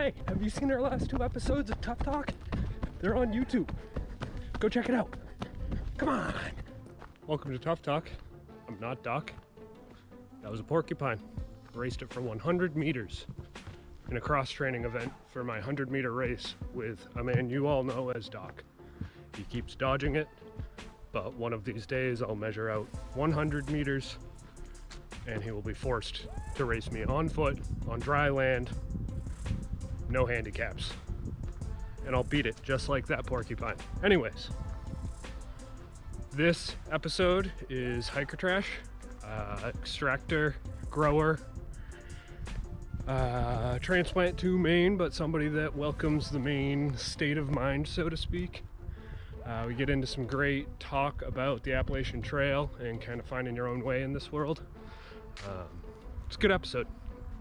Hey, have you seen our last 2 episodes of Tough Talk? They're on YouTube. Go check it out. Come on. Welcome to Tough Talk. I'm not Doc. That was a porcupine. Raced it for 100 meters in a cross-training event for my 100-meter race with a man you all know as Doc. He keeps dodging it, but one of these days I'll measure out 100 meters and he will be forced to race me on foot, on dry land, no handicaps. And I'll beat it just like that porcupine. Anyways, this episode is Hiker Trash, extractor, grower, transplant to Maine, but somebody that welcomes the Maine state of mind, so to speak. We get into some great talk about the Appalachian Trail and kind of finding your own way in this world. It's a good episode,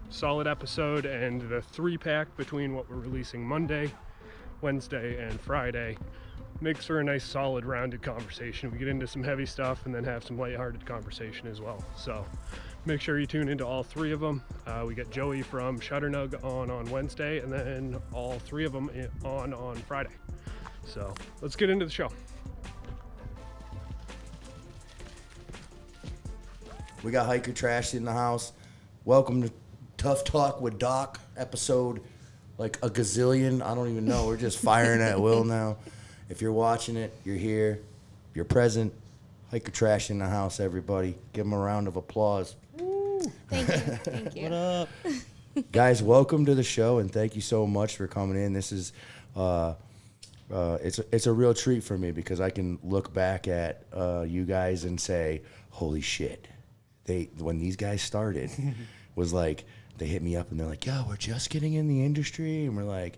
solid episode, and the 3-pack between what we're releasing Monday, Wednesday, and Friday makes for a nice solid rounded conversation. We get into some heavy stuff and then have some lighthearted conversation as well. So make sure you tune into all 3 of them. We get Joey from Shutternug on Wednesday, and then all 3 of them on Friday. So let's get into the show. We got Hiker Trash in the house. Welcome to Tough Talk with Doc, episode like a gazillion. I don't even know. We're just firing at will now. If you're watching it, you're here, you're present. Hiker Trash in the house, everybody. Give him a round of applause. Woo. Thank you. Thank you. What up? Guys, welcome to the show, and thank you so much for coming in. This is it's a real treat for me because I can look back at you guys and say, holy shit. When these guys started, was like, they hit me up and they're like, yo, we're just getting in the industry, and we're like,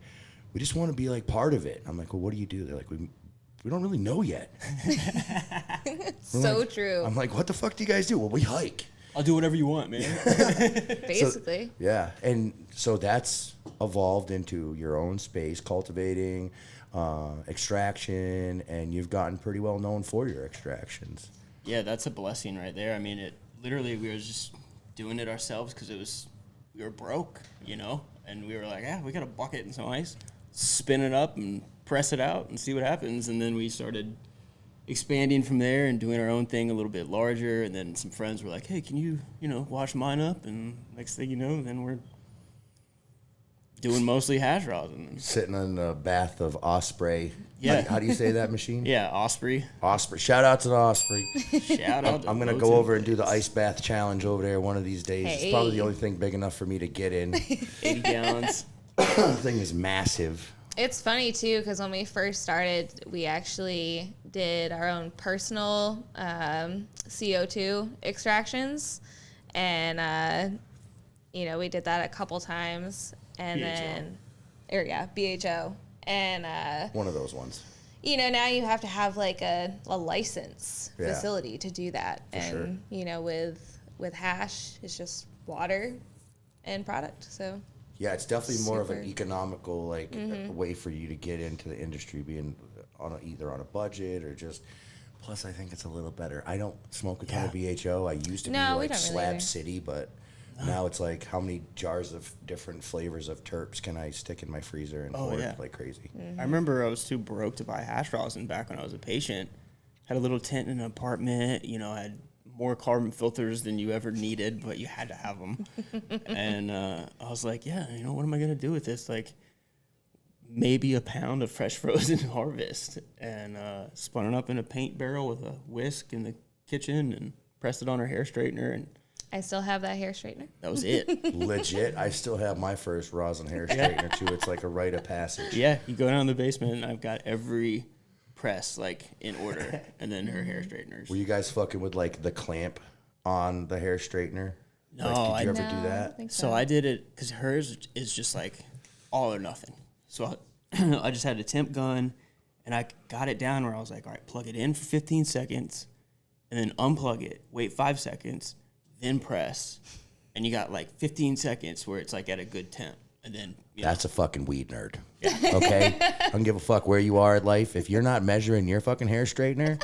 we just want to be like part of it. I'm like, well, what do you do? They're like, we don't really know yet. So like, true. I'm like, what the fuck do you guys do? Well, we hike. I'll do whatever you want, man. Basically. So, yeah, and so that's evolved into your own space, cultivating, extraction, and you've gotten pretty well known for your extractions. Yeah, that's a blessing right there. I mean, it literally, we were just doing it ourselves because we were broke, and we were like, we got a bucket and some ice, spin it up and press it out and see what happens. And then we started expanding from there and doing our own thing a little bit larger. And then some friends were like, hey, can you, wash mine up? And next thing you know, then we're doing mostly hash rosin. Sitting in a bath of Osprey. Yeah. How do you say that machine? Yeah, Osprey. Osprey. Shout out to the Osprey. Shout out to I'm going to go over and do the ice bath challenge over there one of these days. Hey. It's probably the only thing big enough for me to get in. 80 gallons. The thing is massive. It's funny, too, because when we first started, we actually did our own personal CO2 extractions. And, we did that a couple times. And BHO. BHO. And one of those ones. Now you have to have like a license Yeah. facility to do that. For and with hash, it's just water and product. So Yeah, it's definitely more of an Super. economical way for you to get into the industry, being either on a budget or just. Plus, I think it's a little better. I don't smoke a ton of BHO. I used to be we like don't really Slab either. City, but now it's like, how many jars of different flavors of terps can I stick in my freezer and pour like crazy? I remember I was too broke to buy hash rosin back when I was a patient. Had a little tent in an apartment, had more carbon filters than you ever needed, but you had to have them. And I was like, what am I going to do with this? Like, maybe a pound of fresh frozen harvest. And spun it up in a paint barrel with a whisk in the kitchen and pressed it on her hair straightener, and I still have that hair straightener. that was it. Legit, I still have my first rosin hair straightener too. It's like a rite of passage. Yeah, you go down in the basement, and I've got every press in order, and then her hair straighteners. Were you guys fucking with like the clamp on the hair straightener? No, like, did you ever No, do I that? don't think So I did it because hers is just like all or nothing. So I just had a temp gun, and I got it down where I was like, all right, plug it in for 15 seconds, and then unplug it, wait 5 seconds, then press, and you got like 15 seconds where it's like at a good temp, and then That's a fucking weed nerd. Okay? I don't give a fuck where you are in life. If you're not measuring your fucking hair straightener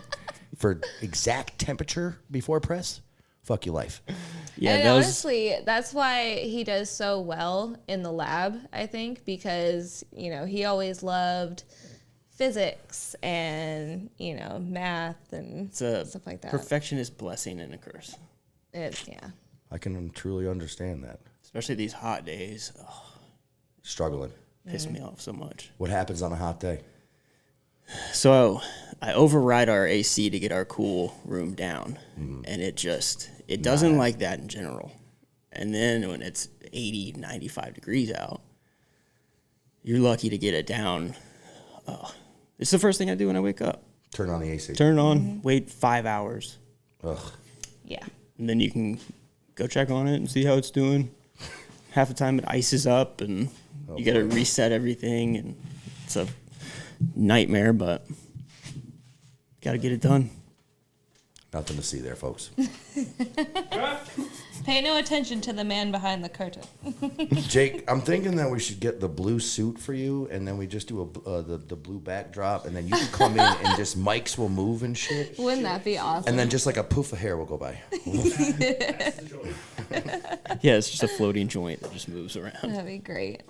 for exact temperature before press, fuck your life. Yeah, and those. honestly, that's why he does so well in the lab, I think, because, he always loved physics and, math and It's a stuff like that. perfectionist blessing and a curse, Yeah. I can truly understand that. especially these hot days. Oh, Struggling. piss me off so much. What happens on a hot day? So I override our AC to get our cool room down, and it doesn't like that in general. And then when it's 80, 95 degrees out, you're lucky to get it down. It's the first thing I do when I wake up. Turn on the AC. Turn it on, wait 5 hours, Ugh. Yeah. and then you can go check on it and see how it's doing. Half the time it ices up, and you got to reset everything, and it's a nightmare, but got to get it done. Nothing to see there, folks. Pay no attention to the man behind the curtain. Jake, I'm thinking that we should get the blue suit for you, and then we just do the blue backdrop, and then you can come in and just mics will move and shit. Wouldn't that be awesome? And then just like a poof of hair will go by. Yeah, it's just a floating joint that just moves around. That'd be great.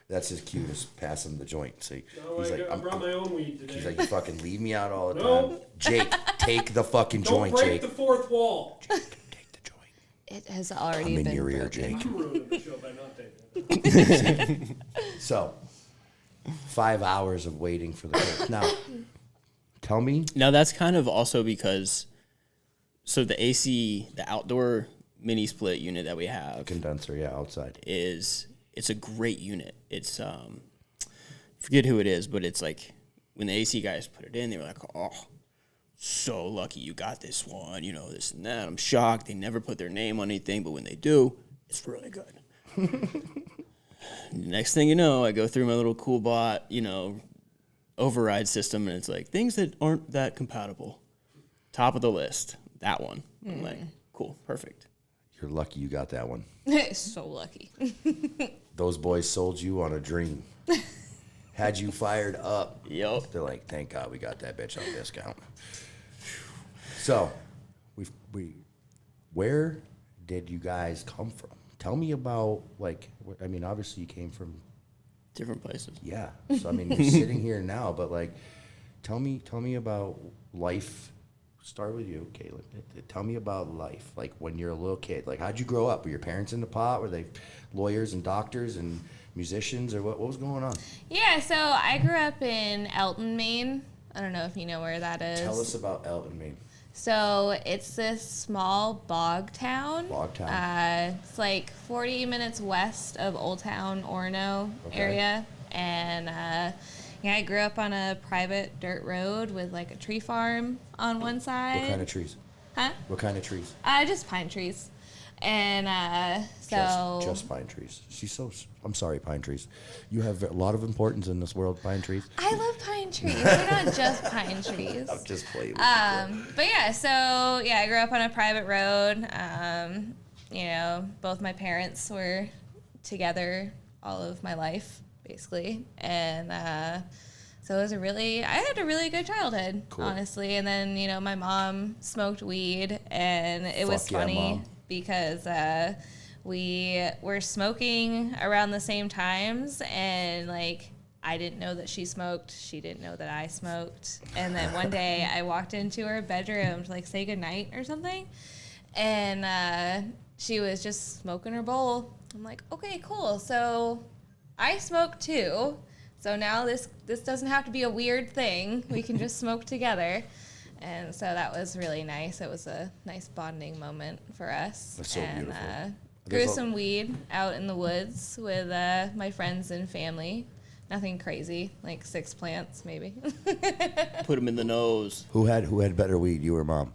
That's his cue to pass him the joint. See, No, I brought my own weed today. he's like, you fucking leave me out all the No. time. Jake, take the fucking Don't joint, break Jake. the fourth wall. Take the joint. It has I'm already in been your ear, broken. Jake. You ruined the show by not taking it. So, 5 hours of waiting for the kids. Now, tell me. Now that's kind of also because, so the AC, the outdoor mini split unit that we have Condenser, yeah, outside. it's a great unit. It's forget who it is, but it's like when the AC guys put it in, they were like, oh, so lucky you got this one, this and that. I'm shocked. They never put their name on anything, but when they do, it's really good. Next thing you know, I go through my little cool bot, override system, and it's like things that aren't that compatible. Top of the list, that one. I'm like, cool, perfect. You're lucky you got that one. So lucky. Those boys sold you on a dream. Had you fired up. Yep. They're like, thank God we got that bitch on discount. So, where did you guys come from? Tell me about, obviously you came from, Different places. yeah. So, you're sitting here now, but, tell me about life. Start with you, Caitlin. Tell me about life, when you're a little kid. How'd you grow up? Were your parents in the pot? Were they lawyers and doctors and musicians, or what was going on? Yeah, so I grew up in Elton, Maine. I don't know if you know where that is. Tell us about Elton, Maine. So it's this small bog town. Bog town. It's like 40 minutes west of Old Town, Orono area. And I grew up on a private dirt road with a tree farm on one side. What kind of trees? Huh? What kind of trees? Just pine trees. And so... Just pine trees. I'm sorry, pine trees. You have a lot of importance in this world, pine trees. I love pine trees. They're not just pine trees. I'm just playing with But yeah, so I grew up on a private road. Both my parents were together all of my life, basically. And so I had a really good childhood, honestly. And then, my mom smoked weed, and it was Fuck yeah, funny Mom. because we were smoking around the same times, and I didn't know that she smoked. She didn't know that I smoked. And then one day I walked into her bedroom to say goodnight or something. And she was just smoking her bowl. I'm like, okay, cool. So I smoke too. So now this doesn't have to be a weird thing. We can just smoke together. And so that was really nice. It was a nice bonding moment for us. That's so beautiful. Grew some weed out in the woods with my friends and family. Nothing crazy, 6 plants maybe. Put them in the nose. Who had better weed, you or Mom?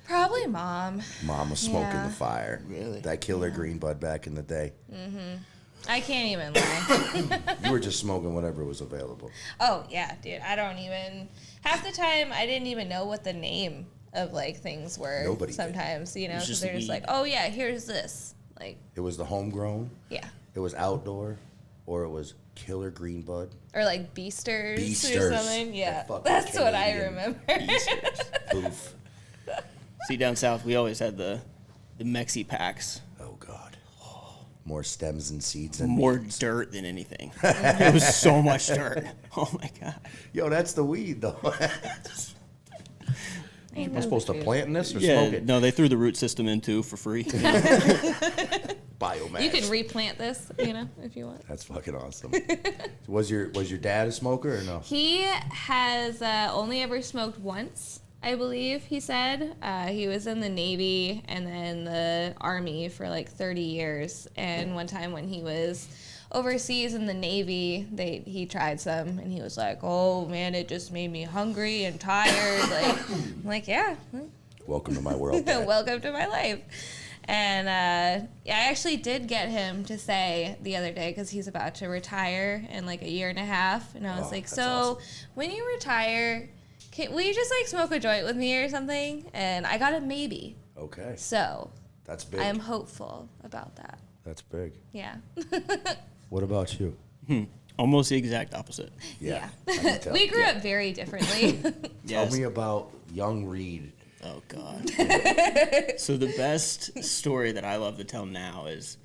Probably Mom. Mom was smoking Yeah. the fire. Really? That killer green bud back in the day. I can't even lie. You were just smoking whatever was available. Oh, yeah, dude. I don't even... Half the time, I didn't even know what the name of, things were. Nobody did. sometimes, was because just they're just weed. oh, yeah, here's this. It was the homegrown, Yeah. it was outdoor, or it was killer green bud. Or, Beasters, or Beasters. something. Yeah, That fucking that's what I Canadian. remember. Boof. See, down south, we always had the the Mexi packs. Oh God. More stems and seeds and More meats. dirt than anything. It was so much dirt. Oh my God. Yo, that's the weed though. Ain't Am I supposed to plant in this or Yeah, smoke it? no, they threw the root system in too for free. Biomass. You can replant this, if you want. That's fucking awesome. Was your dad a smoker or no? He has only ever smoked once, I believe he said. He was in the Navy and then the Army for like 30 years. And one time when he was overseas in the Navy, he tried some and he was like, oh man, it just made me hungry and tired. I'm like, yeah. Welcome to my world. Dad. Welcome to my life. And I actually did get him to say the other day, because he's about to retire in like a year and a half. And I was like, that's so awesome. when you retire, will you just like smoke a joint with me or something? And I got a maybe. Okay, So that's big. I'm hopeful about that. That's big. Yeah. What about you? Almost the exact opposite. I can tell. We grew up very differently. Tell me about young Reed. Oh God. So the best story that I love to tell now is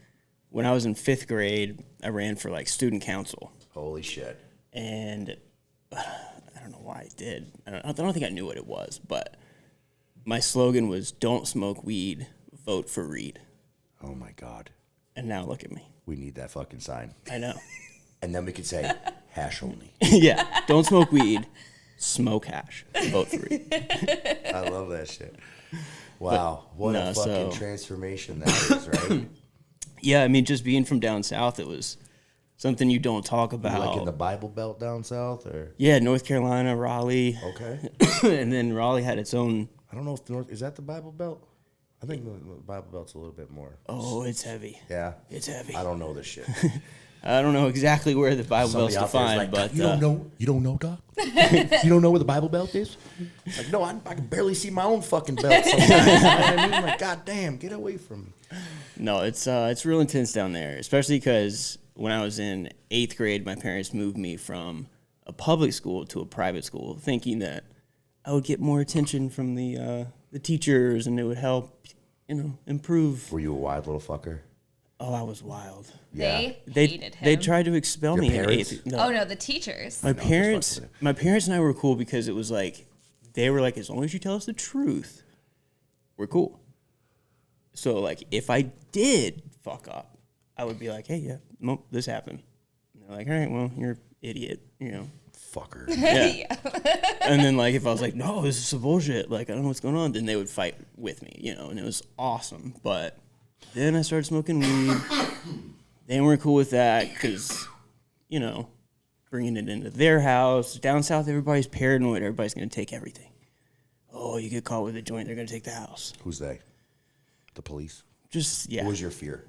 when I was in 5th grade, I ran for like student council, Holy shit. and I don't know why I did. I don't think I knew what it was, but my slogan was "Don't smoke weed, vote for Reed." Oh my God. And now look at me. We need that fucking sign. I know. And then we could say hash only. Yeah. Don't smoke weed, smoke hash, vote for Reed. I love that shit. Wow. What a no, fucking so- transformation that is, right? Yeah, I mean, just being from down south, it was something you don't talk You about. like in the Bible Belt down south or? Yeah, North Carolina, Raleigh. Okay. And then Raleigh had its own. I don't know if is that the Bible Belt? I think the Bible Belt's a little bit more. Oh, it's heavy. Yeah. It's heavy. I don't know this shit. I don't know exactly where the Bible Somebody Belt's out there is defined, like, but you don't know, Doc? You don't know where the Bible Belt is? Like, no, I can barely see my own fucking belt sometimes. You know what I mean? Like, God damn, get away from me. no, it's real intense down there, especially because when I was in 8th grade, my parents moved me from a public school to a private school, thinking that I would get more attention from the teachers and it would help, improve. Were you a wild little fucker? Oh, I was wild. They They hated him. they tried to expel Your me parents? in 8th. Oh no, the teachers. My just parents, fucking my parents and I were cool because it was like, they were like, as long as you tell us the truth, we're cool. So like, if I did fuck up, I would be like, hey, yeah, nope, this happened. And they're like, all right, well, you're an idiot, Fucker. Yeah. And then like, if I was like, no, this is some bullshit, like I don't know what's going on, then they would fight with me, and it was awesome. But then I started smoking weed. They weren't cool with that because, bringing it into their house. Down south, everybody's paranoid. Everybody's going to take everything. Oh, you get caught with a joint, they're going to take the house. Who's they? The police? Just, yeah. What was your fear?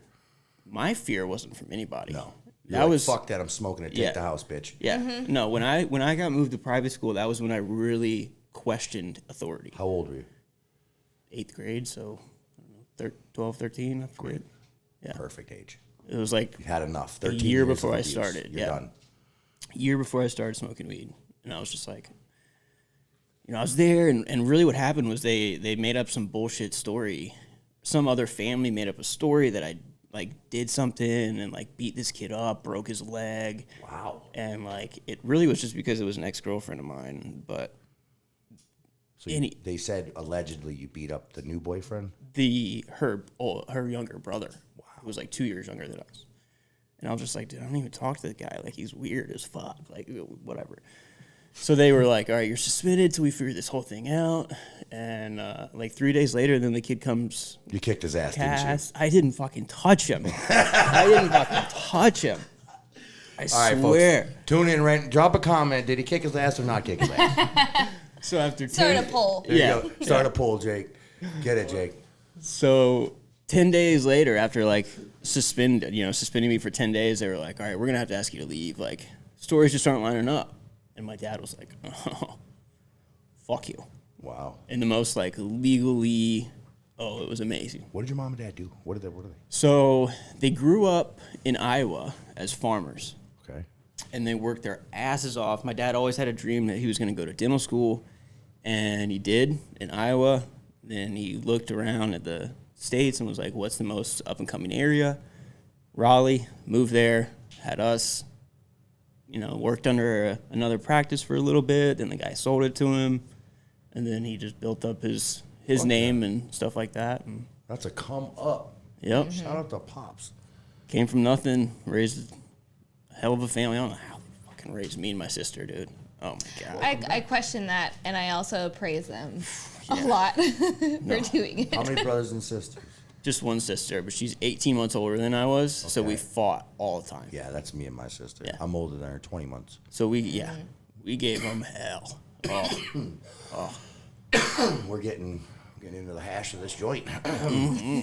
My fear wasn't from anybody. No. That You're like, was, fuck that, I'm smoking it, take Yeah. the house, bitch. yeah. No, when I got moved to private school, that was when I really questioned authority. How old were you? 8th grade, so I don't know, 12, 13, I forget. Yeah. Perfect age. It was like You had enough. a 13 year years before of I abuse. started. You're Yeah. done. A year before I started smoking weed. And I was just like, I was there, and really what happened was they made up some bullshit story. Some other family made up a story that I, did something and, beat this kid up, broke his leg. Wow. And, it really was just because it was an ex-girlfriend of mine. But So Any- they said allegedly you beat up the new boyfriend? her younger brother, who was, 2 years younger than us. And I was just like, dude, I don't even talk to the guy. He's weird as fuck. Whatever. So they were like, all right, you're suspended till we figure this whole thing out. And 3 days later, then the kid comes You kicked his ass, didn't cast. I didn't fucking touch him. I didn't fucking touch him. I you? All right, swear. folks. Tune in, Rent. Drop a comment. Did he kick his ass or not kick his ass? So after Start 10, a poll. There Yeah. you go. Start a poll, Jake. Get it, Jake. So 10 days later, after suspending me for 10 days, they were like, all right, we're gonna have to ask you to leave. Stories just aren't lining up. And my dad was like, oh, fuck you. Wow. In the most legally, it was amazing. What did your mom and dad do? What are they? So they grew up in Iowa as farmers. Okay. And they worked their asses off. My dad always had a dream that he was going to go to dental school, and he did in Iowa. Then he looked around at the states and was like, what's the most up and coming area? Raleigh, moved there, had us, you know, worked under another practice for a little bit. Then the guy sold it to him. And then he just built up his name and stuff like that. And That's a come up. yep. Shout out to Pops. Came from nothing, raised a hell of a family. I don't know how they fucking raised me and my sister, dude. Oh my God. I question that, and I also praise them a lot for doing it. How many brothers and sisters? Just one sister, but she's 18 months older than I was, so Okay. we fought all the time. Yeah, that's me and my sister. Yeah. I'm older than her, 20 months. So we gave them hell. Oh, We're getting into the hash of this joint. Go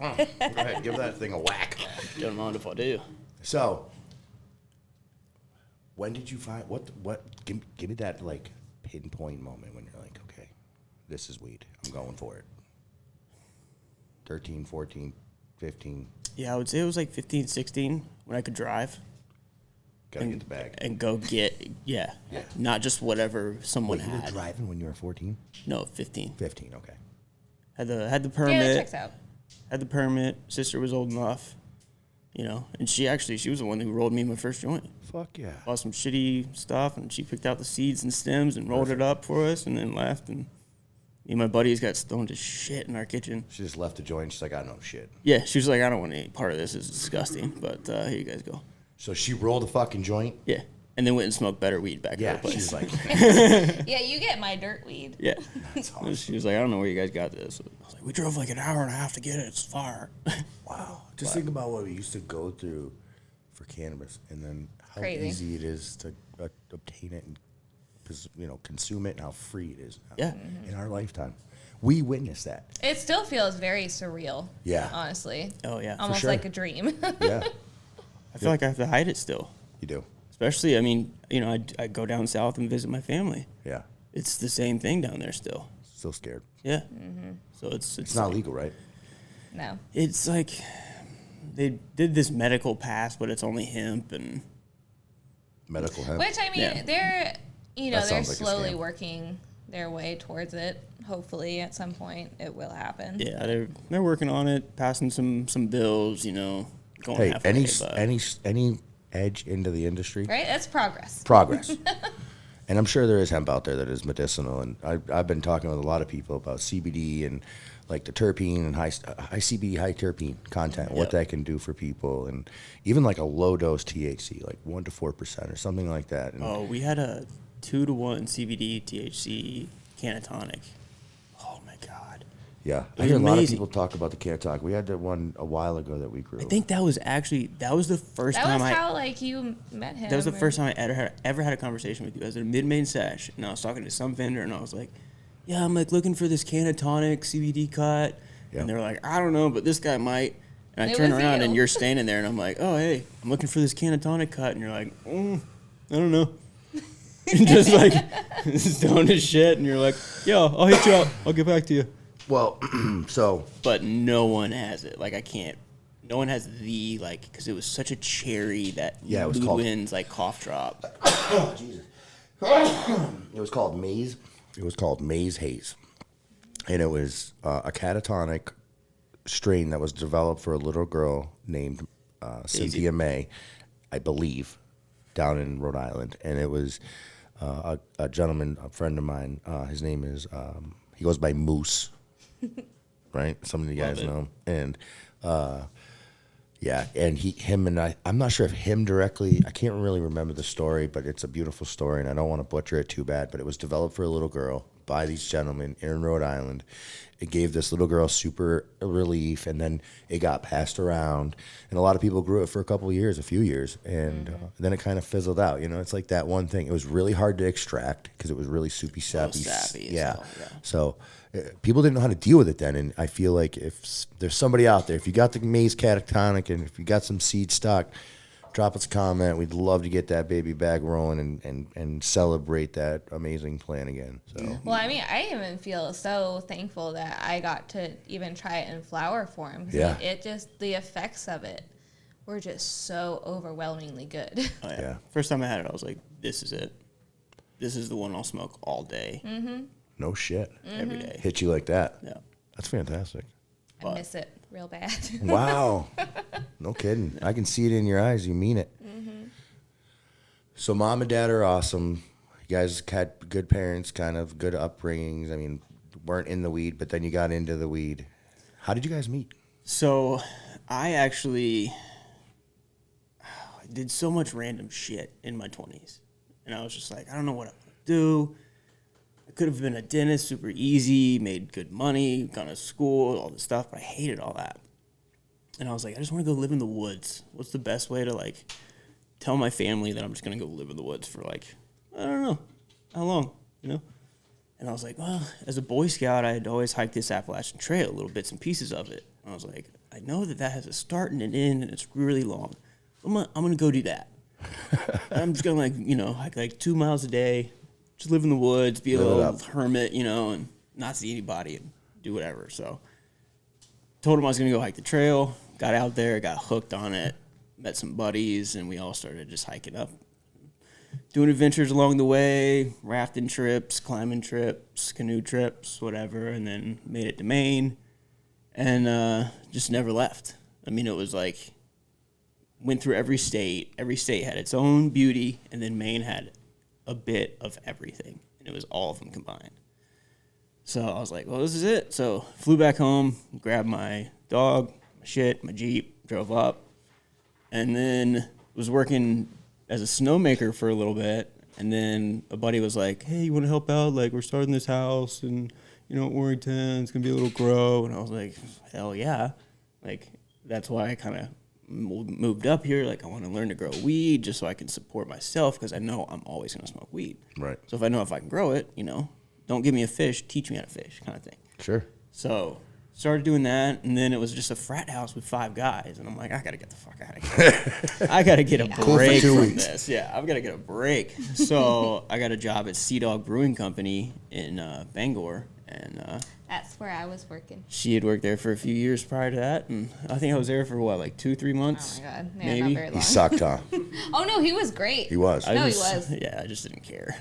ahead, give that thing a whack. don't mind if I do. So, when did you find give me that like pinpoint moment when you're like, okay, this is weed. I'm going for it. 13, 14, 15. Yeah, I would say it was like 15, 16 when I could drive Gotta get the bag. and go get, not just whatever someone Wait, you were had. driving when you were 14? No, 15. 15, okay. Had the Yeah, that permit. checks out. Had the permit. Sister was old enough, you know, and she was the one who rolled me my first joint. Fuck yeah. Bought some shitty stuff, and she picked out the seeds and stems and rolled it up for us, and then left. And me and my buddies got stoned to shit in our kitchen. She just left the joint. She's like, I know shit. Yeah, she was like, I don't want any part of this. It's disgusting, but here you guys go. So she rolled a fucking joint? Yeah, and then went and smoked better weed back Yeah, at her place. she's like, Yeah, you get my dirt weed. Yeah. that's awesome. She was like, I don't know where you guys got this. I was like, we drove like an hour and a half to get it. It's far. Wow. Just think about what we used to go through for cannabis and then how Crazy. easy it is to obtain it and consume it and how free it is Yeah. in our lifetime. We witnessed that. It still feels very surreal. Yeah. Honestly. Oh, yeah. Almost sure. like a dream. Yeah, I feel like I have to hide it still. you do. Especially, I mean, you know, I go down south and visit my family. Yeah. It's the same thing down there still. Still scared. Yeah. So it's It's not legal, right? No. It's like they did this medical pass, but it's only hemp and Medical hemp. Which I mean, Yeah. they're That they're sounds like a slowly scam. working their way towards it. Hopefully, at some point, it will happen. yeah, they're working on it, passing some bills, you know, going Hey, halfway. but any edge into the industry? Right? That's progress. Progress. And I'm sure there is hemp out there that is medicinal. And I've been talking with a lot of people about CBD and like the terpene and high CBD, high terpene content, what Yep. that can do for people. And even like a low dose THC, like 1 to 4% or something like that. And oh, we had a 2-to-1 CBD THC canatonic. Oh my god. yeah, I was hear a lot of amazing. people talk about the canatonic. We had that one a while ago that we grew. I think that was the first That time was how like you met him. That was the or- first time I ever had a conversation with you. I was at a Mid-Maine sesh, and I was talking to some vendor, and I was like, yeah, I'm like looking for this canatonic CBD cut. Yeah. And they're like, I don't know, but this guy might. And I It turn was around, you. and you're standing there, and I'm like, oh, hey, I'm looking for this canatonic cut. And you're like, I don't know. And just like, stoned as shit, and you're like, yeah, I'll hit you up. I'll get back to you. Well, so But no one has it. Like, I can't. No one has the, like, because it was such a cherry that Yeah, it was called- Ludwin's, like, cough drop. oh, Jesus. It was called Maze. It was called Maze Haze. And it was a catatonic strain that was developed for a little girl named Cynthia May, I believe, down in Rhode Island. And it was a gentleman, a friend of mine. His name is, he goes by Moose, right? Some of you guys it. know him. And yeah, and him and I'm not sure if him directly, I can't really remember the story, but it's a beautiful story, and I don't want to butcher it too bad, but it was developed for a little girl by these gentlemen in Rhode Island. It gave this little girl super relief, and then it got passed around, and a lot of people grew it for a few years, and then it kind of fizzled out. You know, it's like that one thing. It was really hard to extract because it was really soupy, sappy. sappy as Yeah. hell, yeah. So people didn't know how to deal with it then, and I feel like if there's somebody out there, if you got the maize catatonic and if you got some seed stock, drop us a comment. We'd love to get that baby back rolling and celebrate that amazing plan again. So Well, I mean, I even feel so thankful that I got to even try it in flower form. 'Cause Yeah. It just, the effects of it were just so overwhelmingly good. Oh, yeah. Yeah. First time I had it, I was like, this is it. This is the one I'll smoke all day, no shit, every day. hit you like that. Yeah. That's fantastic. I miss it real bad. Wow. No kidding. I can see it in your eyes. You mean it. Mm-hmm. So mom and dad are awesome. You guys had good parents, kind of good upbringings. I mean, weren't in the weed, but then you got into the weed. How did you guys meet? So I actually did so much random shit in my 20s. And I was just like, I don't know what I want to do. I could have been a dentist, super easy, made good money, gone to school, all this stuff, but I hated all that. And I was like, I just want to go live in the woods. What's the best way to, like, tell my family that I'm just going to go live in the woods for, like, I don't know, how long, you know? And I was like, well, as a Boy Scout, I had always hiked this Appalachian Trail, little bits and pieces of it. And I was like, I know that has a start and an end, and it's really long. I'm gonna go do that. And I'm just gonna, like, you know, hike like 2 miles a day, just live in the woods, be a little hermit, you know, and not see anybody and do whatever. So told him I was gonna go hike the trail. Got out there, got hooked on it, met some buddies, and we all started just hiking up, doing adventures along the way, rafting trips, climbing trips, canoe trips, whatever, and then made it to Maine, and just never left. I mean, it was like, went through every state. Every state had its own beauty, and then Maine had a bit of everything, and it was all of them combined. So I was like, well, this is it. So flew back home, grabbed my dog, my shit, my Jeep, drove up, and then was working as a snowmaker for a little bit. And then a buddy was like, hey, you want to help out? Like, we're starting this house and, you know, Warrington, it's going to be a little grow. And I was like, hell yeah. Like, that's why I kind of moved up here. Like, I want to learn to grow weed just so I can support myself, because I know I'm always going to smoke weed. Right. So if I know if I can grow it, you know, don't give me a fish, teach me how to fish, kind of thing. Sure. So started doing that, and then it was just a frat house with 5 guys, and I'm like, I gotta get the fuck out of here. I gotta get a break from this. Yeah, I've gotta get a break. So I got a job at Sea Dog Brewing Company in Bangor, and That's where I was working. she had worked there for a few years prior to that, and I think I was there for what, like 2-3 months. Oh my god, yeah, maybe. not very long. He sucked, huh? Oh no, he was great. He was. No, he was. Yeah, I just didn't care.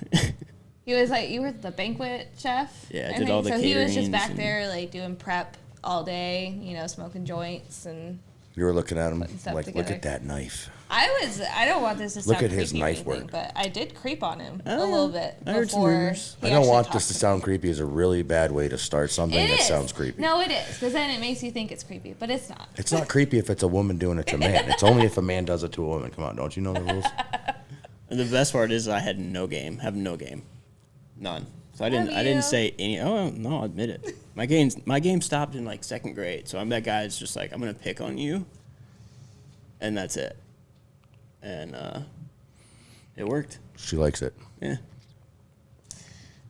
He was like, you were the banquet chef. Yeah, I I did all the so he was just caterings back and- there like doing prep all day, you know, smoking joints and. You were looking at him Putting stuff like, look together. at that knife. I don't want this to Look sound at his creepy or knife anything, work. but I did creep on him a little bit I heard some before. rumors. he I don't actually want talked this to sound creepy. Is a really bad way to start something It that is. sounds creepy. No, it is, because then it makes you think it's creepy, but it's not. It's not creepy if it's a woman doing it to a man. It's only if a man does it to a woman. Come on, don't you know the rules? And the best part is I had no game, none. So I Have didn't you? say any. Oh no, I'll admit it. My game stopped in like 2nd grade. So I'm that guy that's just like, I'm gonna pick on you, and that's it. And it worked. She likes it. Yeah.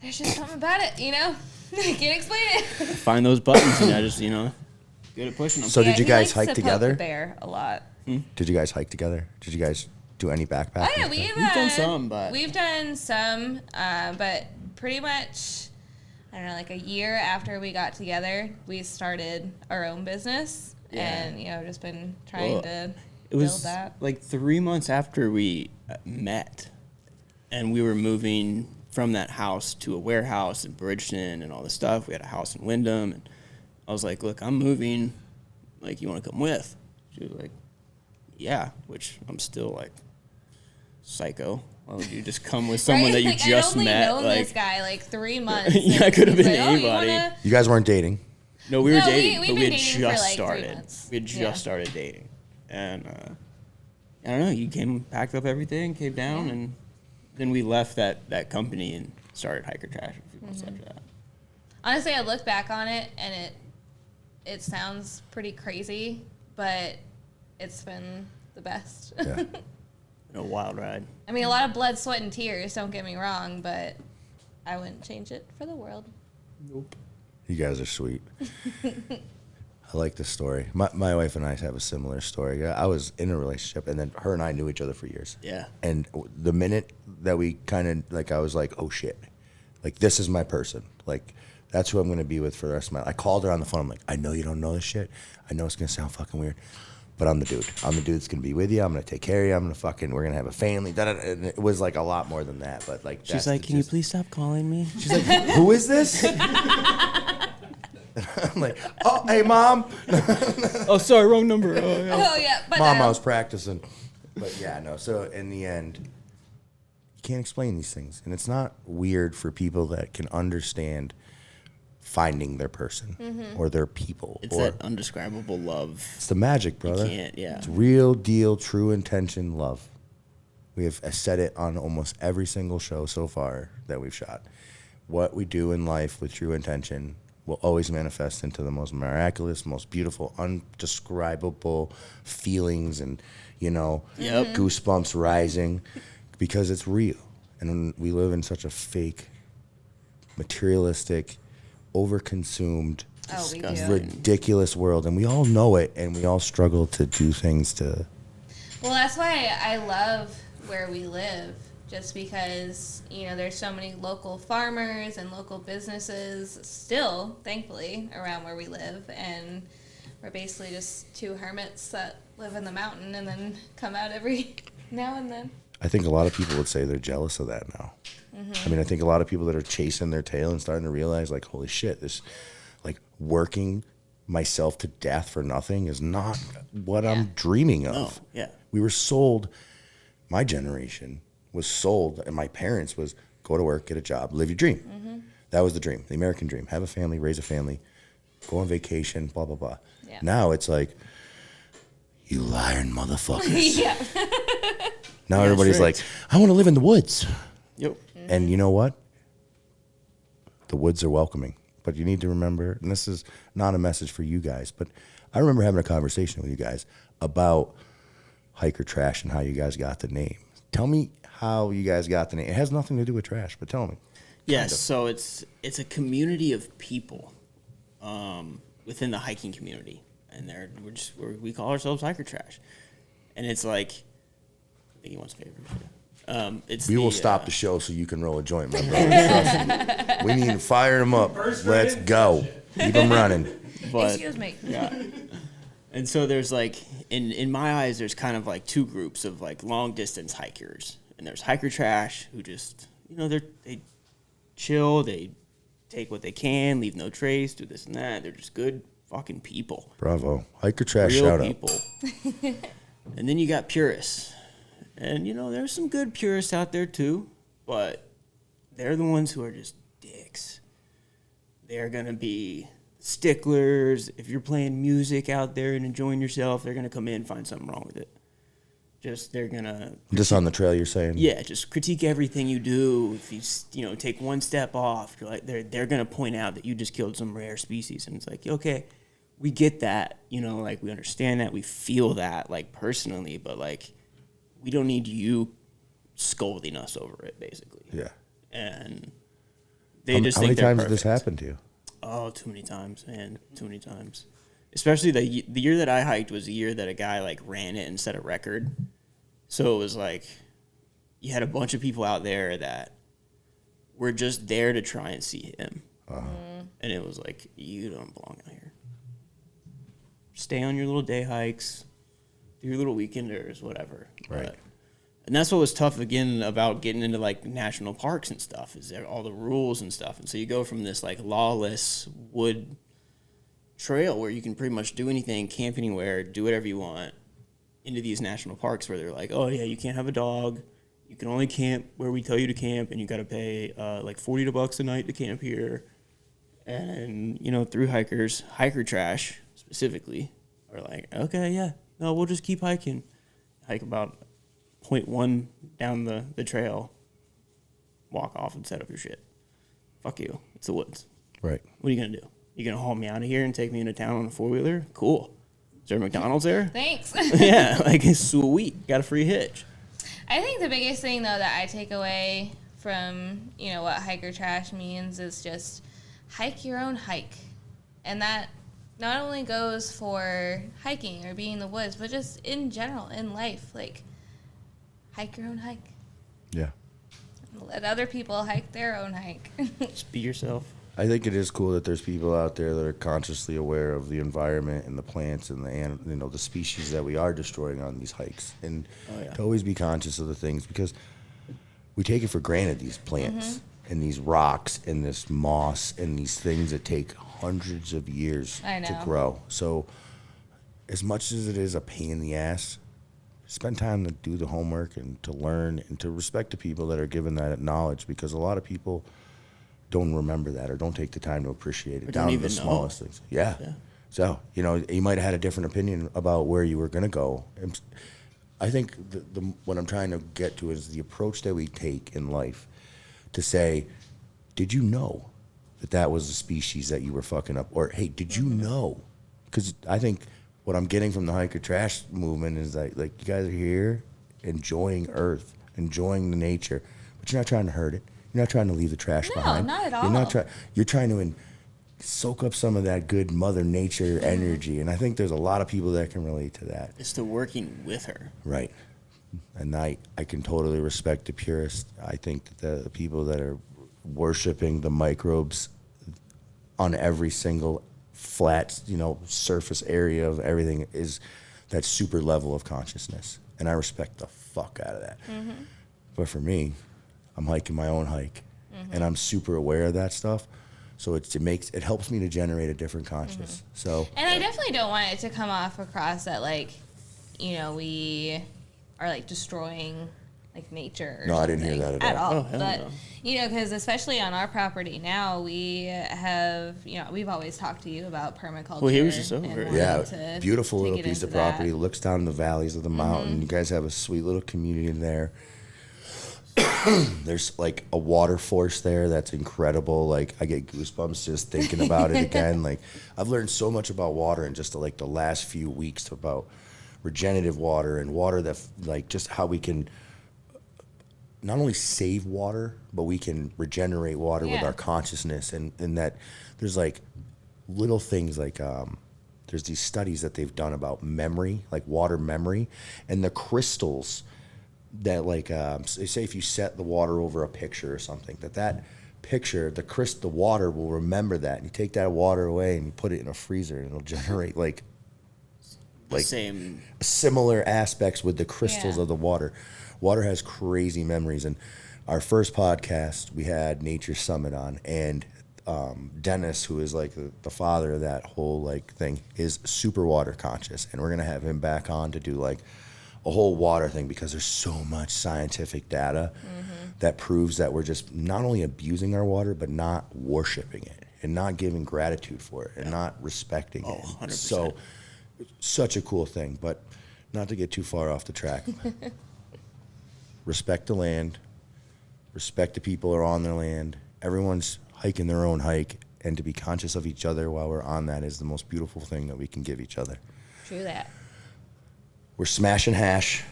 There's just something about it, you know? I can't explain it. Find those buttons, and I just, you know, good at pushing them. So did you he guys likes hike to poke together? the bear a lot. Did you guys hike together? Did you guys do any backpacking? Oh yeah, We've done some, but we've done some, but pretty much, I don't know, like a year after we got together, we started our own business, Yeah. and you know, just been trying to it build was that. like 3 months after we met, and we were moving from that house to a warehouse in Bridgeton and all this stuff. We had a house in Wyndham, and I was like, look, I'm moving. Like, you want to come with? She was like, yeah, which I'm still like, psycho. Why would you just come with someone Right? that you Like, just I'd only met? known Like, this guy like 3 months. Yeah, and it could have he's been like, "Oh, you anybody." wanna-" You guys weren't dating. no, we were No, dating, we've but we been had dating for, just like, 3 started. months. We had just Yeah. started dating, and I don't know. You packed up everything, came down, and then we left that company and started Hiker Trash a few months Mm-hmm. after that. Honestly, I look back on it and it sounds pretty crazy, but it's been the best. Yeah. Been a wild ride. I mean, a lot of blood, sweat, and tears, don't get me wrong, but I wouldn't change it for the world. Nope. You guys are sweet. I like this story. My wife and I have a similar story. I was in a relationship, and then her and I knew each other for years. Yeah. And the minute that we kind of, like, I was like, oh, shit. Like, this is my person. Like, that's who I'm going to be with for the rest of my life. I called her on the phone. I'm like, I know you don't know this shit. I know it's going to sound fucking weird, but I'm the dude. I'm the dude that's going to be with you. I'm going to take care of you. we're going to have a family. And it was, like, a lot more than that. But, like, She's like, can you please stop calling me? She's like, who is this? I'm like, oh, hey, Mom. Oh, sorry, wrong number. Oh, yeah. Oh yeah, but Mom, I was practicing. But yeah, no. So in the end, you can't explain these things. And it's not weird for people that can understand finding their person or their people. It's or that undescribable love. it's the magic, brother. can't, yeah. It's real deal, true intention love. We have said it on almost every single show so far that we've shot. What we do in life with true intention will always manifest into the most miraculous, most beautiful, undescribable feelings and, goosebumps rising because it's real. And we live in such a fake, materialistic, overconsumed, Oh, we do. ridiculous world. And we all know it, and we all struggle to do things to... Well, that's why I love where we live, just because, there's so many local farmers and local businesses still, thankfully, around where we live. And we're basically just two hermits that live in the mountain and then come out every now and then. I think a lot of people would say they're jealous of that now. I mean, I think a lot of people that are chasing their tail and starting to realize, like, holy shit, this, like, working myself to death for nothing is not what I'm dreaming of. No, yeah. We were sold, my generation was sold, and my parents was go to work, get a job, live your dream. That was the dream, the American dream. Have a family, raise a family, go on vacation, blah, blah, blah. Yeah. Now it's like, you lying motherfuckers. Yeah. Now everybody's like, I want to live in the woods. Yep. And you know what? The woods are welcoming. But you need to remember, and this is not a message for you guys, but I remember having a conversation with you guys about Hiker Trash and how you guys got the name. Tell me how you guys got the name. It has nothing to do with trash, but tell me. Yes, so it's a community of people within the hiking community, and we call ourselves Hiker Trash, and it's like, I think he wants favors. We will stop the show so you can roll a joint, my brother. Trust me. We need to fire him up. Let's go. Keep him running. But, Excuse me. yeah. And so there's like, in my eyes, there's kind of like two groups of like long distance hikers, and there's Hiker Trash who just they chill, they take what they can, leave no trace, do this and that. They're just good fucking people. Bravo. Hiker Trash, Real shout people. And then you got purists. And, there's some good purists out there, too. But they're the ones who are just dicks. They're going to be sticklers. If you're playing music out there and enjoying yourself, they're going to come in and find something wrong with it. They're going to... Just on the trail, you're saying? Yeah, just critique everything you do. If you, take one step off, you're like, they're going to point out that you just killed some rare species. And it's like, okay, we get that. Like, we understand that. We feel that, like, personally. But, like... we don't need you scolding us over it, basically. Yeah. And they just how think many they're times perfect. has this happened to you? Oh, too many times, man. Too many times. Especially the year that I hiked was the year that a guy, like, ran it and set a record. So it was like you had a bunch of people out there that were just there to try and see him. And it was like, you don't belong out here. Stay on your little day hikes. Do your little weekenders, whatever. Right. And that's what was tough, again, about getting into, like, national parks and stuff, is there all the rules and stuff. And so you go from this, like, lawless wood trail where you can pretty much do anything, camp anywhere, do whatever you want, into these national parks where they're like, oh, yeah, you can't have a dog. You can only camp where we tell you to camp, and you got to pay, like, $40 a night to camp here. And, through hikers, Hiker Trash specifically, are like, okay, yeah. No, we'll just keep hiking. Hike about 0.1 down the trail. Walk off and set up your shit. Fuck you. It's the woods. Right. What are you going to do? You going to haul me out of here and take me into town on a four-wheeler? Cool. Is there a McDonald's there? Thanks. Yeah, like, it's sweet. Got a free hitch. I think the biggest thing, though, that I take away from, what Hiker Trash means is just hike your own hike. And that not only goes for hiking or being in the woods, but just in general, in life. Like, hike your own hike. Yeah. Let other people hike their own hike. Just be yourself. I think it is cool that there's people out there that are consciously aware of the environment and the plants and the species that we are destroying on these hikes, and to always be conscious of the things, because we take it for granted, these plants and these rocks and this moss and these things that take hundreds of years I to know. grow. So as much as it is a pain in the ass, spend time to do the homework and to learn and to respect the people that are given that knowledge, because a lot of people don't remember that or don't take the time to appreciate it Or down don't to the even know. smallest things. Yeah. So, you know, you might have had a different opinion about where you were going to go. And I think what I'm trying to get to is the approach that we take in life to say, did you know that was a species that you were fucking up? Or, hey, did you know? Because I think what I'm getting from the Hiker Trash movement is that, like, you guys are here enjoying Earth, enjoying the nature, but you're not trying to hurt it. You're not trying to leave the trash behind. No, not at You're not all. You're trying to soak up some of that good Mother Nature energy, and I think there's a lot of people that can relate to that. It's the working with her. Right. And I can totally respect the purists. I think that the people that are worshiping the microbes on every single flat, you know, surface area of everything is that super level of consciousness. And I respect the fuck out of that. But for me, I'm hiking my own hike, and I'm super aware of that stuff. So it helps me to generate a different consciousness. So, And I definitely don't want it to come off across that, like, you know, we are like destroying like nature. Or No, I didn't hear something that at all. Oh, hell But no. you know, because especially on our property now, we have, you know, we've always talked to you about permaculture. Well, he was just over and it. wanting yeah, to- beautiful to little get piece of into that. property. Looks down the valleys of the mountain. You guys have a sweet little community there. There's like a water force there that's incredible. Like, I get goosebumps just thinking about it again. Like, I've learned so much about water in just like the last few weeks about regenerative water and water that, like, just how we can not only save water, but we can regenerate water with Yeah. our consciousness. And that there's like little things like there's these studies that they've done about memory, like water memory, and the crystals that, like, say if you set the water over a picture or something, that picture, the water will remember that. And you take that water away and you put it in a freezer, and it'll generate like Same. similar aspects with the crystals Yeah. of the water. Water has crazy memories. And our first podcast, we had Nature Summit on, and Dennis, who is like the father of that whole like thing, is super water conscious, and we're gonna have him back on to do like a whole water thing, because there's so much scientific data that proves that we're just not only abusing our water, but not worshiping it and not giving gratitude for it and not respecting it. 100%. So, such a cool thing, but not to get too far off the track. Respect the land, respect the people who are on their land. Everyone's hiking their own hike, and to be conscious of each other while we're on that is the most beautiful thing that we can give each other. True that. We're smashing hash,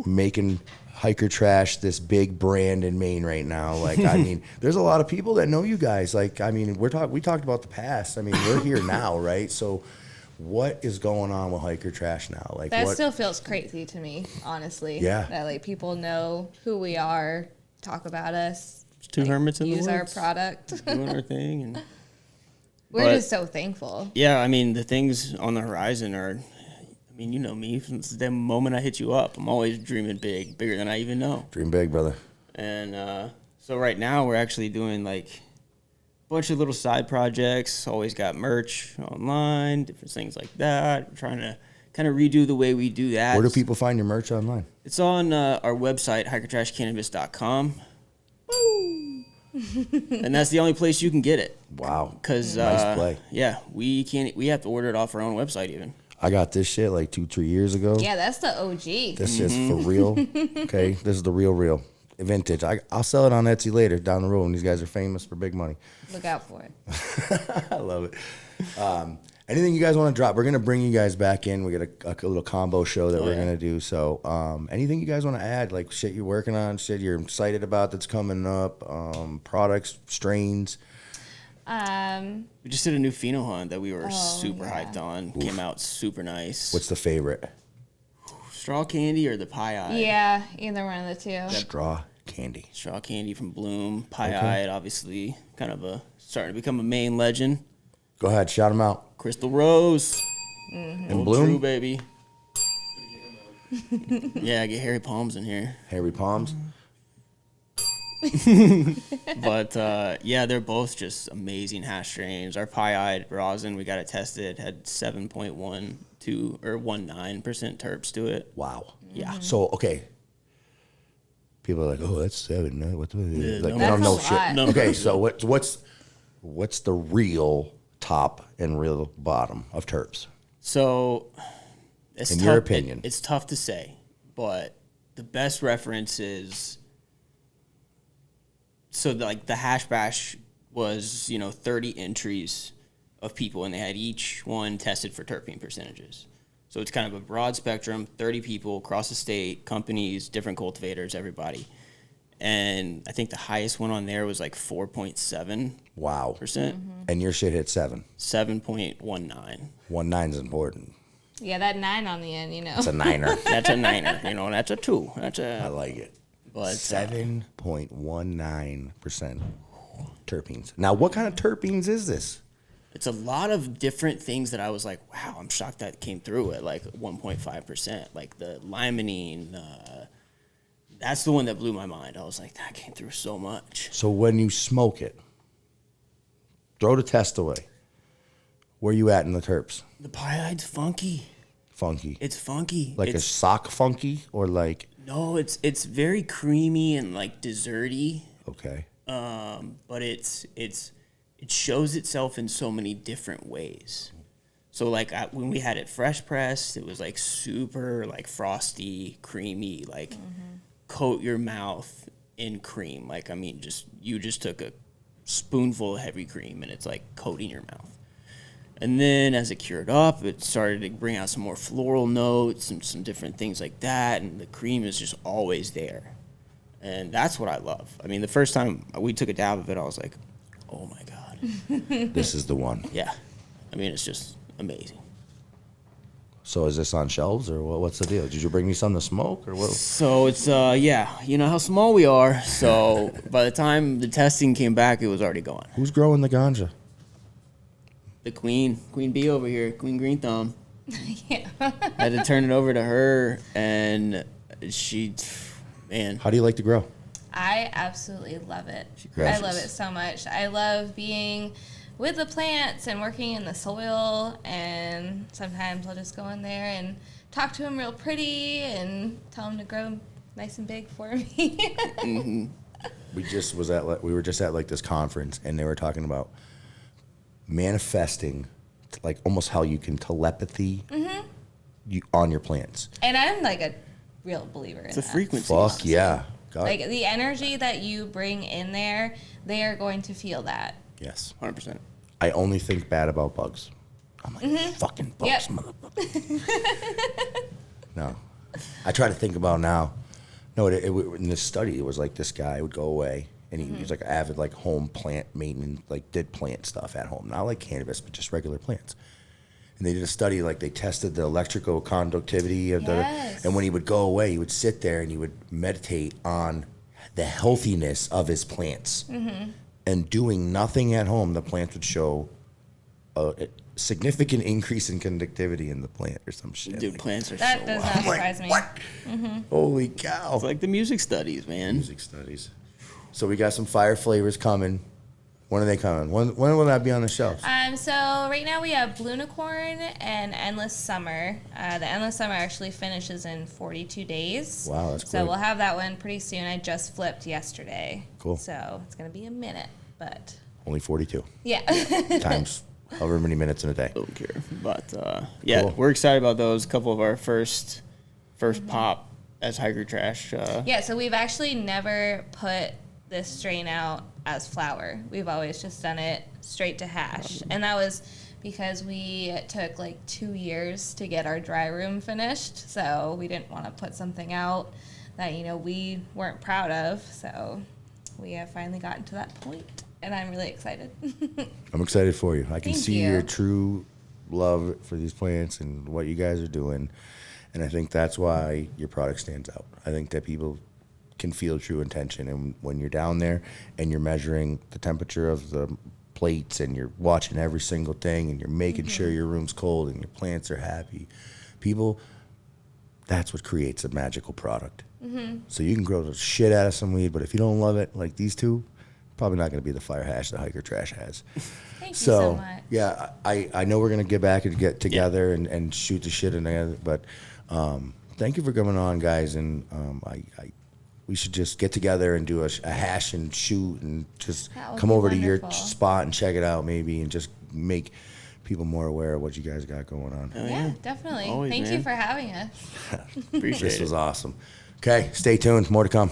making Hiker Trash this big brand in Maine right now. Like, I mean, there's a lot of people that know you guys. Like, I mean, we talked about the past. I mean, we're here now, right? So, what is going on with Hiker Trash now? Like, That what? still feels crazy to me, honestly. Yeah. That like people know who we are, talk about us, It's two hermits in the use woods. our product. Doing our thing. And We're But- just so thankful. yeah, I mean, the things on the horizon are, I mean, you know me, since the moment I hit you up, I'm always dreaming big, bigger than I even know. Dream big, brother. And so right now we're actually doing like a bunch of little side projects. Always got merch online, different things like that. We're trying to kind of redo the way we do that. Where do people find your merch online? It's on our website, hikertrashcannabis.com. And that's the only place you can get it. Wow. Cause Nice play. yeah, we have to order it off our own website even. I got this shit like 2-3 years ago. Yeah, that's the OG. This is for real. Okay, this is the real vintage. I'll sell it on Etsy later down the road when these guys are famous for big money. Look out for it. I love it. Anything you guys want to drop? We're gonna bring you guys back in. We got a little combo show that we're yeah. gonna do. So, anything you guys want to add? Like shit you're working on, shit you're excited about that's coming up, products, strains. We just did a new pheno hunt that we were super yeah. hyped on. Came out super nice. What's the favorite? Straw candy or the pie eye? Yeah, either one of the two. Straw candy. Straw candy from Bloom. Pie eye, obviously, kind of starting to become a Maine legend. Go ahead, shout them out. Crystal Rose. And Old Bloom, True, baby. Yeah, get hairy palms in here. Hairy Palms. But yeah, they're both just amazing hash strains. Our pie-eyed rosin, we got it tested, had 7.12 or 19% terps to it. Wow. Yeah. So, okay. People are like, oh, that's 7. What's like, no. they don't That's know a shit. lot. Numbers. Okay, so what's the real top and real bottom of terps? So, it's In tough, your opinion. it's tough to say, but the best reference is, so like the hash bash was 30 entries of people, and they had each one tested for terpene percentages. So it's kind of a broad spectrum, 30 people across the state, companies, different cultivators, everybody. And I think the highest one on there was like 4.7%, Wow. And your shit hit 7. 7.19. 19's important. Yeah, that 9 on the end, It's a niner. That's a niner, that's a 2. That's I a, like it. but 7.19% terpenes. Now, what kind of terpenes is this? it's a lot of different things that I was like, wow, I'm shocked that came through at like 1.5%. Like the limonene, that's the one that blew my mind. I was like, that came through so much. So when you smoke it, throw the test away. Where you at in the terps? The pie-eye's funky. Funky. It's funky. Like a sock funky or like, No, it's very creamy and like desserty. okay. But it shows itself in so many different ways. So like when we had it fresh pressed, it was like super like frosty, creamy, like coat your mouth in cream. Like, I mean, you just took a spoonful of heavy cream and it's like coating your mouth. And then as it cured up, it started to bring out some more floral notes and some different things like that. And the cream is just always there. And that's what I love. I mean, the first time we took a dab of it, I was like, oh my God. This is the one. Yeah. I mean, it's just amazing. So is this on shelves or what's the deal? Did you bring me some to smoke or what? So it's, yeah, you know how small we are. So by the time the testing came back, it was already gone. Who's growing the ganja? The Queen Bee over here, Queen Green Thumb. Yeah. I had to turn it over to her, and she, man. How do you like to grow? I absolutely love it. Gracious. I love it so much. I love being with the plants and working in the soil, and sometimes I'll just go in there and talk to them real pretty and tell them to grow nice and big for me. We were just at like this conference and they were talking about manifesting, like almost how you can telepathy you on your plants. And I'm like a real believer in It's a that. frequency. Fuck yeah. God. Like the energy that you bring in there, they are going to feel that. Yes. 100%. I only think bad about bugs. I'm like, fucking bugs, Yep. motherfucker. No. I try to think about now. No, in this study, it was like this guy would go away, and he was like an avid like home plant maintenance, like did plant stuff at home. Not like cannabis, but just regular plants. And they did a study, like they tested the electrical conductivity of Yes. and when he would go away, he would sit there and he would meditate on the healthiness of his plants. And doing nothing at home, the plants would show a significant increase in conductivity in the plant or some shit. Dude, Like, plants are That so does wild. not surprise me. what? Holy cow. It's like the music studies, man. Music studies. So we got some fire flavors coming. When are they coming? When will that be on the shelves? So right now we have Blunicorn and Endless Summer. The Endless Summer actually finishes in 42 days. Wow, that's So quick. we'll have that one pretty soon. I just flipped yesterday. Cool. So it's going to be a minute, but Only 42 yeah. times however many minutes in a day. Don't care. But yeah, Cool. we're excited about those. A couple of our first pop as Hiker Trash. Yeah, so we've actually never put this strain out as flower. We've always just done it straight to hash. And that was because we took like 2 years to get our dry room finished. So we didn't want to put something out that, we weren't proud of. So we have finally gotten to that point, and I'm really excited. I'm excited for you. I can Thank see you. your true love for these plants and what you guys are doing. And I think that's why your product stands out. I think that people can feel true intention. And when you're down there and you're measuring the temperature of the plates and you're watching every single thing and you're making sure your room's cold and your plants are happy, people That's what creates a magical product. So you can grow the shit out of some weed, but if you don't love it, like these two, probably not going to be the fire hash that Hiker Trash has. Thank you so much. Yeah, I know we're going to get back and get together and shoot the shit together, but thank you for coming on, guys, and we should just get together and do a hash and shoot and just That would come be over to your wonderful. spot and check it out maybe and just make people more aware of what you guys got going on. Yeah, definitely. Always, Thank man. you for having us. Appreciate This it. was awesome. Okay, stay tuned. More to come.